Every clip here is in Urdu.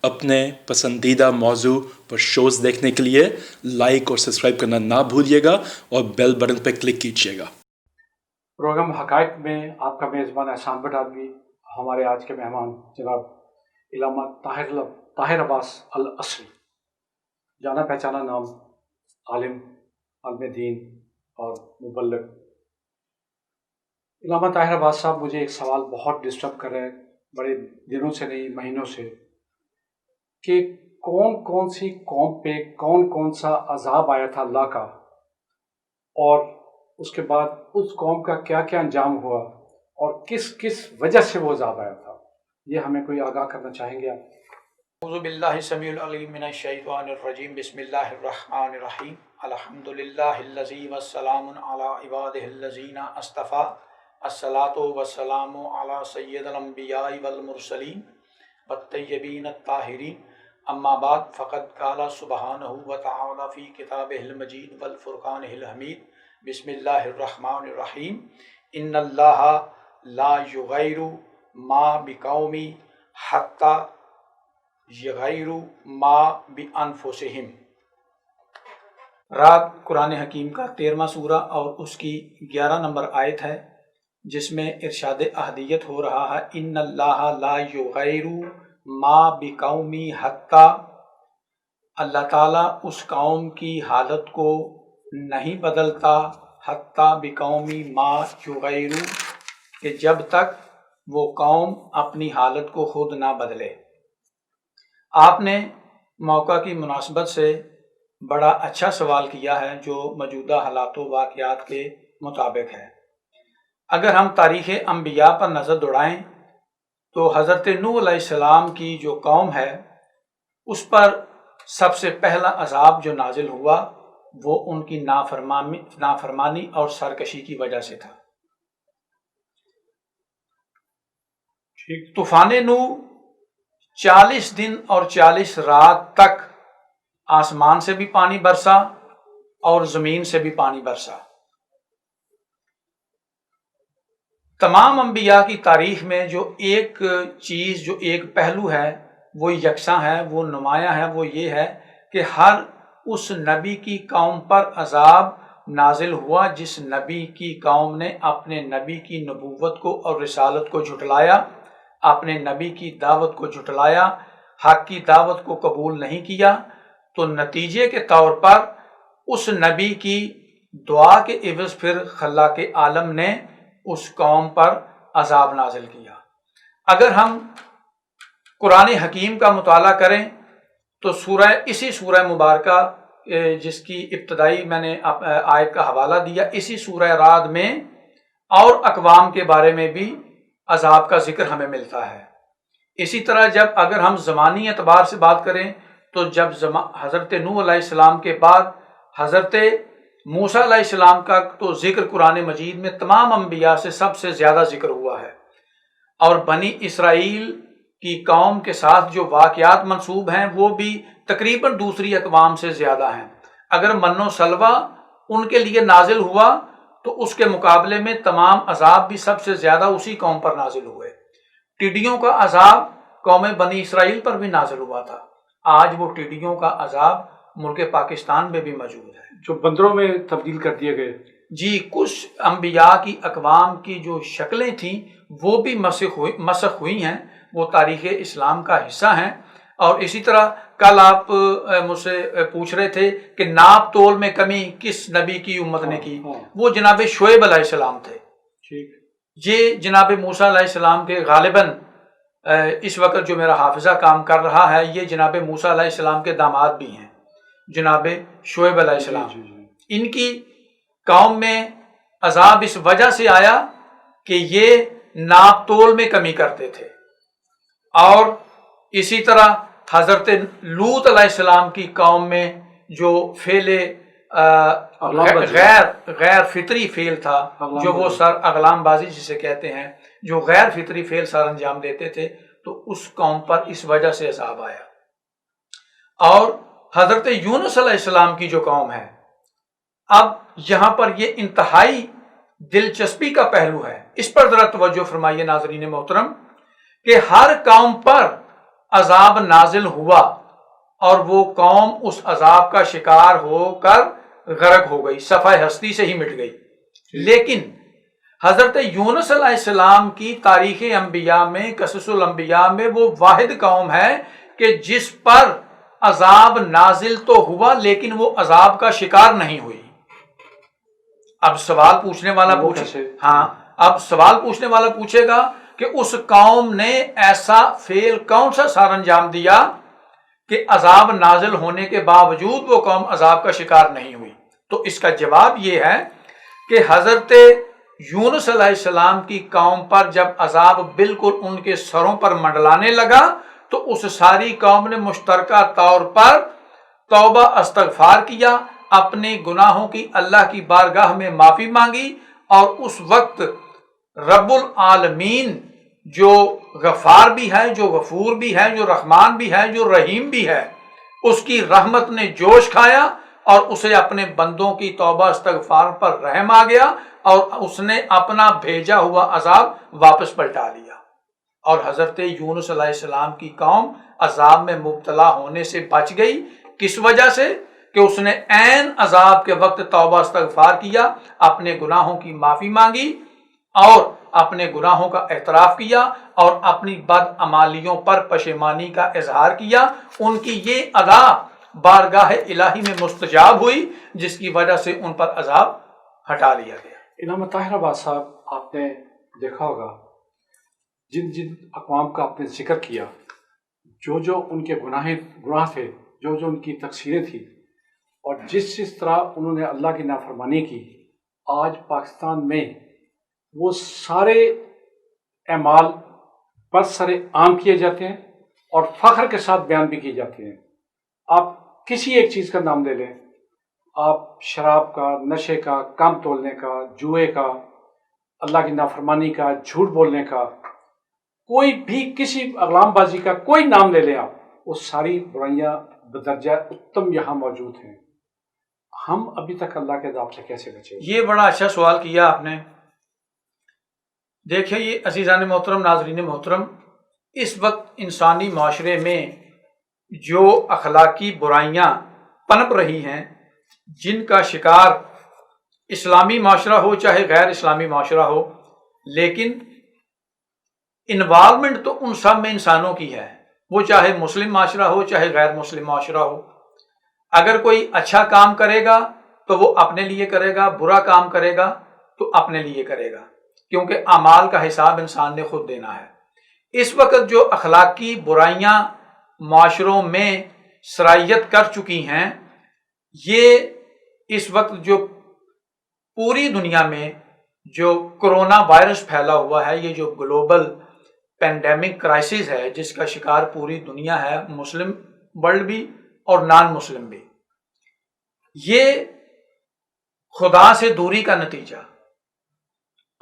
اپنے پسندیدہ موضوع پر شوز دیکھنے کے لیے لائک اور سبسکرائب کرنا نہ بھولیے گا اور بیل بٹن پہ کلک کیجیے گا۔ پروگرام حقائق میں آپ کا میزبان احسان بٹالوی، ہمارے آج کے مہمان جناب علامہ طاہر عباس العصری، جانا پہچانا نام، عالم دین اور مبلغ۔ علامہ طاہر عباس صاحب، مجھے ایک سوال بہت ڈسٹرب کر رہا ہے بڑے دنوں سے، نہیں مہینوں سے، کہ کون سی قوم پہ کون سا عذاب آیا تھا اللہ کا، اور اس کے بعد اس قوم کا کیا انجام ہوا، اور کس وجہ سے وہ عذاب آیا تھا، یہ ہمیں کوئی آگاہ کرنا چاہیں گے آپ؟ اعوذ باللہ السمیع العلیم من الشیطان الرجیم، بسم اللہ الرحمن الرحیم، الحمدللہ الذی والسلام علی عبادہ الذین اصطفیٰ، الصلاۃ والسلام علی سید الانبیاء والمرسلین والطیبین الطاہرین، اما بعد، فقد قال سبحانہ وتعالی فی کتابہ المجید والفرقانہ الحمید، بسم اللہ الرحمن الرحیم، ان اللہ لا یغیر ما بقوم حتی یغیر ما بانفسہم۔ رات قرآن حکیم کا 13واں سورہ اور اس کی 11 نمبر آیت ہے، جس میں ارشاد احدیت ہو رہا ہے، ان اللہ لا یغیر ما بقوم حتی، اللہ تعالیٰ اس قوم کی حالت کو نہیں بدلتا، حتی بقوم ما یغیر، کہ جب تک وہ قوم اپنی حالت کو خود نہ بدلے۔ آپ نے موقع کی مناسبت سے بڑا اچھا سوال کیا ہے، جو موجودہ حالات و واقعات کے مطابق ہے۔ اگر ہم تاریخ انبیاء پر نظر دوڑائیں تو حضرت نوح علیہ السلام کی جو قوم ہے، اس پر سب سے پہلا عذاب جو نازل ہوا وہ ان کی نافرمانی اور سرکشی کی وجہ سے تھا۔ طوفان نوح 40 دن اور 40 رات تک آسمان سے بھی پانی برسا اور زمین سے بھی پانی برسا۔ تمام انبیاء کی تاریخ میں جو ایک چیز، جو ایک پہلو ہے وہ یکساں ہے، وہ نمایاں ہے، وہ یہ ہے کہ ہر اس نبی کی قوم پر عذاب نازل ہوا جس نبی کی قوم نے اپنے نبی کی نبوت کو اور رسالت کو جھٹلایا، اپنے نبی کی دعوت کو جھٹلایا، حق کی دعوت کو قبول نہیں کیا، تو نتیجے کے طور پر اس نبی کی دعا کے عوض پھر خلاق عالم نے اس قوم پر عذاب نازل کیا۔ اگر ہم قرآن حکیم کا مطالعہ کریں تو اسی سورہ مبارکہ جس کی ابتدائی میں نے آیت کا حوالہ دیا، اسی سورہ رعد میں اور اقوام کے بارے میں بھی عذاب کا ذکر ہمیں ملتا ہے۔ اسی طرح جب اگر ہم زمانی اعتبار سے بات کریں تو جب حضرت نوح علیہ السلام کے بعد حضرت موسیٰ علیہ السلام کا تو ذکر قرآن مجید میں تمام انبیاء سے سب سے زیادہ ذکر ہوا ہے، اور بنی اسرائیل کی قوم کے ساتھ جو واقعات منسوب ہیں وہ بھی تقریباً دوسری اقوام سے زیادہ ہیں۔ اگر من و سلوہ ان کے لیے نازل ہوا تو اس کے مقابلے میں تمام عذاب بھی سب سے زیادہ اسی قوم پر نازل ہوئے۔ ٹڈیوں کا عذاب قوم بنی اسرائیل پر بھی نازل ہوا تھا، آج وہ ٹڈیوں کا عذاب ملک پاکستان میں بھی موجود ہے، جو بندروں میں تبدیل کر دیے گئے۔ جی، کچھ انبیاء کی اقوام کی جو شکلیں تھیں وہ بھی مسخ ہوئی ہیں، وہ تاریخ اسلام کا حصہ ہیں۔ اور اسی طرح کل آپ مجھ سے پوچھ رہے تھے کہ ناپ تول میں کمی کس نبی کی امت نے کی، وہ جناب شعیب علیہ السلام تھے۔ یہ جناب موسیٰ علیہ السلام کے غالباً اس وقت جو میرا حافظہ کام کر رہا ہے، یہ جناب موسیٰ علیہ السلام کے داماد بھی ہیں، جناب شعیب علیہ السلام۔ ان کی قوم میں عذاب اس وجہ سے آیا کہ یہ ناپ تول میں کمی کرتے تھے، اور اسی طرح حضرت لوط علیہ السلام کی قوم میں جو فعل غیر فطری فعل تھا، جو وہ اغلام بازی جسے کہتے ہیں، جو غیر فطری فعل سر انجام دیتے تھے، تو اس قوم پر اس وجہ سے عذاب آیا۔ اور حضرت یونس علیہ السلام کی جو قوم ہے، اب یہاں پر یہ انتہائی دلچسپی کا پہلو ہے، اس پر ذرا توجہ فرمائیے ناظرین محترم، کہ ہر قوم پر عذاب نازل ہوا اور وہ قوم اس عذاب کا شکار ہو کر غرق ہو گئی، صفحہ ہستی سے ہی مٹ گئی۔ لیکن حضرت یونس علیہ السلام کی تاریخ انبیاء میں، قصص الانبیاء میں، وہ واحد قوم ہے کہ جس پر عذاب نازل تو ہوا لیکن وہ عذاب کا شکار نہیں ہوئی۔ اب سوال پوچھنے والا اب سوال پوچھنے والا پوچھے گا کہ اس قوم نے ایسا فعل کون سا سر انجام دیا کہ عذاب نازل ہونے کے باوجود وہ قوم عذاب کا شکار نہیں ہوئی؟ تو اس کا جواب یہ ہے کہ حضرت یونس علیہ السلام کی قوم پر جب عذاب بالکل ان کے سروں پر منڈلانے لگا تو اس ساری قوم نے مشترکہ طور پر توبہ استغفار کیا، اپنے گناہوں کی اللہ کی بارگاہ میں معافی مانگی، اور اس وقت رب العالمین جو غفار بھی ہے، جو غفور بھی ہے، جو رحمان بھی ہے، جو رحیم بھی ہے، اس کی رحمت نے جوش کھایا اور اسے اپنے بندوں کی توبہ استغفار پر رحم آ گیا اور اس نے اپنا بھیجا ہوا عذاب واپس پلٹا لیا، اور حضرت یونس علیہ السلام کی قوم عذاب میں مبتلا ہونے سے بچ گئی۔ کس وجہ سے؟ کہ اس نے عین عذاب کے وقت توبہ استغفار کیا، اپنے گناہوں کی معافی مانگی اور اپنے گناہوں کا اعتراف کیا اور اپنی بدعمالیوں پر پشیمانی کا اظہار کیا۔ ان کی یہ ادا بارگاہ الہی میں مستجاب ہوئی، جس کی وجہ سے ان پر عذاب ہٹا لیا گیا۔ علامہ طاہر عباس صاحب، آپ نے دیکھا ہوگا جن جن اقوام کا آپ نے ذکر کیا، جو ان کے گناہ تھے، جو ان کی تقصیریں تھیں، اور جس طرح انہوں نے اللہ کی نافرمانی کی، آج پاکستان میں وہ سارے اعمال برسر عام کیے جاتے ہیں اور فخر کے ساتھ بیان بھی کیے جاتے ہیں۔ آپ کسی ایک چیز کا نام لے لیں، آپ شراب کا، نشے کا، کام تولنے کا، جوئے کا، اللہ کی نافرمانی کا، جھوٹ بولنے کا، کوئی بھی کسی اغلام بازی کا کوئی نام لے لیں آپ، وہ ساری برائیاں بدرجہ اتم یہاں موجود ہیں۔ ہم ابھی تک اللہ کے عذاب سے کیسے بچے؟ یہ بڑا اچھا سوال کیا آپ نے۔ دیکھیں، یہ عزیزان محترم، ناظرین محترم، اس وقت انسانی معاشرے میں جو اخلاقی برائیاں پنپ رہی ہیں، جن کا شکار اسلامی معاشرہ ہو چاہے غیر اسلامی معاشرہ ہو، لیکن انوالومنٹ تو ان سب میں انسانوں کی ہے، وہ چاہے مسلم معاشرہ ہو چاہے غیر مسلم معاشرہ ہو۔ اگر کوئی اچھا کام کرے گا تو وہ اپنے لیے کرے گا، برا کام کرے گا تو اپنے لیے کرے گا، کیونکہ اعمال کا حساب انسان نے خود دینا ہے۔ اس وقت جو اخلاقی برائیاں معاشروں میں سرایت کر چکی ہیں، یہ اس وقت جو پوری دنیا میں جو کرونا وائرس پھیلا ہوا ہے، یہ جو گلوبل پینڈیمک کرائسس ہے جس کا شکار پوری دنیا ہے، مسلم ورلڈ بھی اور نان مسلم بھی، یہ خدا سے دوری کا نتیجہ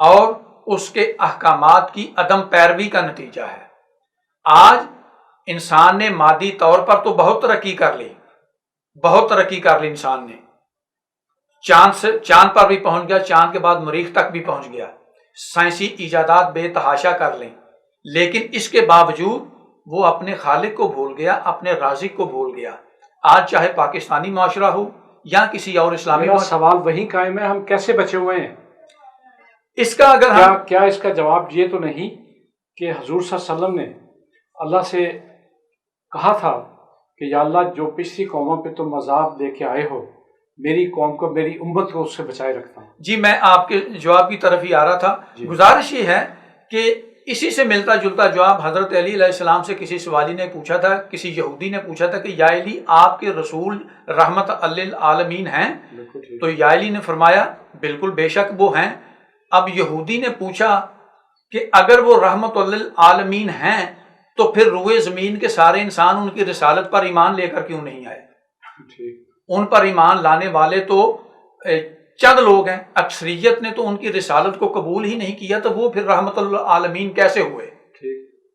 اور اس کے احکامات کی عدم پیروی کا نتیجہ ہے۔ آج انسان نے مادی طور پر تو بہت ترقی کر لی انسان نے، چاند پر بھی پہنچ گیا، چاند کے بعد مریخ تک بھی پہنچ گیا، سائنسی ایجادات بے تحاشا کر لیں، لیکن اس کے باوجود وہ اپنے خالق کو بھول گیا، اپنے رازق کو بھول گیا۔ آج چاہے پاکستانی معاشرہ ہو یا کسی اور اسلامی معاشرہ، سوال وہی قائم ہے، ہم کیسے بچے ہوئے ہیں؟ اس کا اگر کیا اس کا جواب یہ تو نہیں کہ حضور صلی اللہ علیہ وسلم نے اللہ سے کہا تھا کہ یا اللہ، جو پچھلی قوموں پہ تم عذاب لے کے آئے ہو، میری قوم کو، میری امت کو اس سے بچائے رکھتا ہوں؟ جی، میں آپ کے جواب کی طرف ہی آ رہا تھا۔ گزارش یہ ہے کہ اسی سے ملتا جلتا جواب حضرت علی علیہ السلام سے کسی سوالی نے پوچھا تھا، کسی یہودی نے پوچھا تھا کہ یا علی، آپ کے رسول رحمت للعالمین ہیں؟ تو یا علی نے فرمایا بالکل، بے شک وہ ہیں۔ اب یہودی نے پوچھا کہ اگر وہ رحمت للعالمین ہیں تو پھر روئے زمین کے سارے انسان ان کی رسالت پر ایمان لے کر کیوں نہیں آئے؟ ان پر ایمان لانے والے تو چند لوگ ہیں، اکثریت نے تو ان کی رسالت کو قبول ہی نہیں کیا، تو وہ پھر رحمت للعالمین کیسے ہوئے؟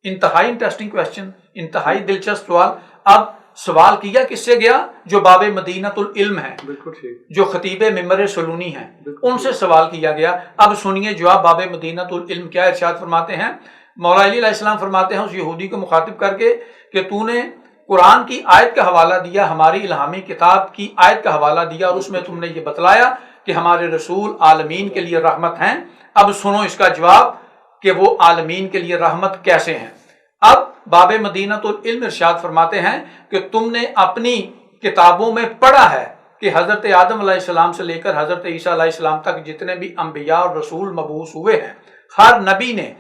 انتہائی انٹرسٹنگ کویسچن، انتہائی دلچسپ سوال۔ اب سوال کیا کس سے گیا؟ جو باب مدینۃ العلم ہے، جو خطیب ممبر سلونی ہیں، ان سے سوال کیا گیا۔ اب سنیے جواب باب مدینۃ العلم کیا ارشاد فرماتے ہیں۔ مولا علی علیہ السلام فرماتے ہیں اس یہودی کو مخاطب کر کے کہ تو نے قرآن کی آیت کا حوالہ دیا، ہماری الہامی کتاب کی آیت کا حوالہ دیا، اور اس میں تم نے یہ بتلایا کہ ہمارے رسول عالمین کے لیے رحمت ہیں۔ اب سنو اس کا جواب کہ وہ عالمین کے لیے رحمت کیسے ہیں۔ اب باب مدینۃ العلم ارشاد فرماتے ہیں کہ تم نے اپنی کتابوں میں پڑھا ہے کہ حضرت آدم علیہ السلام سے لے کر حضرت عیسیٰ علیہ السلام تک جتنے بھی انبیاء اور رسول مبعوث ہوئے ہیں، ہر نبی نے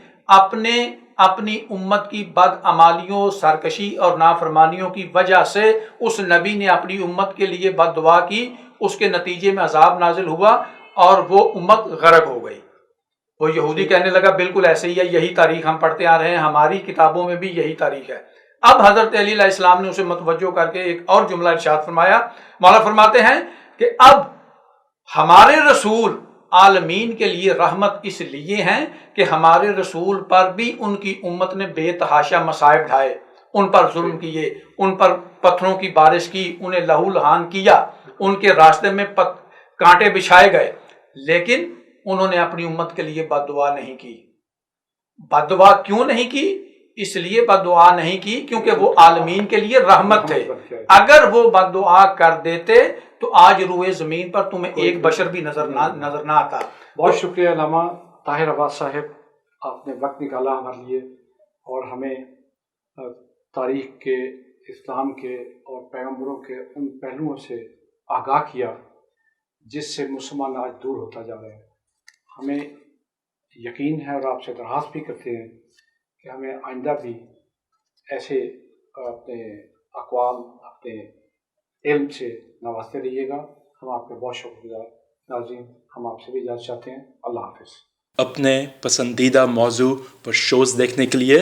اپنی امت کی بدعمالیوں، سرکشی اور نافرمانیوں کی وجہ سے اس نبی نے اپنی امت کے لیے بد دعا کی، اس کے نتیجے میں عذاب نازل ہوا اور وہ امت غرق ہو گئی۔ وہ یہودی کہنے لگا بالکل ایسے ہی ہے، یہی تاریخ ہم پڑھتے آ رہے ہیں، ہماری کتابوں میں بھی یہی تاریخ ہے۔ اب حضرت علی علیہ السلام نے اسے متوجہ کر کے ایک اور جملہ ارشاد فرمایا۔ مولا فرماتے ہیں کہ اب ہمارے رسول عالمین کے لیے رحمت اس لیے ہیں کہ ہمارے رسول پر بھی ان کی امت نے بے تحاشا مصائب ڈھائے، ان پر ظلم کیے، ان پر پتھروں کی بارش کی، انہیں لہو لہان کیا، ان کے راستے میں کانٹے بچھائے گئے، لیکن انہوں نے اپنی امت کے لیے بد دعا نہیں کی۔ بد دعا کیوں نہیں کی؟ اس لیے بد دعا نہیں کی کیونکہ وہ عالمین کے لیے رحمت تھے۔ اگر وہ بد دعا کر دیتے تو آج روئے زمین پر تمہیں ایک بشر بھی نظر نہ آتا۔ بہت شکریہ علامہ طاہر عباس صاحب، آپ نے وقت نکالا ہمارے لیے اور ہمیں تاریخ کے، اسلام کے اور پیغمبروں کے ان پہلوؤں سے آگاہ کیا جس سے مسلمان آج دور ہوتا جا رہا ہے۔ ہمیں یقین ہے اور آپ سے درخواست بھی کرتے ہیں کہ ہمیں آئندہ بھی ایسے اپنے اقوال، اپنے علم سے نوازتے رہیے گا۔ ہم آپ کے بہت شکر گزار۔ ناظرین، ہم آپ سے بھی اجازت چاہتے ہیں۔ اللہ حافظ۔ اپنے پسندیدہ موضوع پر شوز دیکھنے کے لیے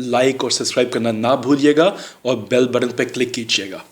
لائک اور سبسکرائب کرنا نہ بھولیے گا اور بیل بٹن پہ کلک کیجیے گا۔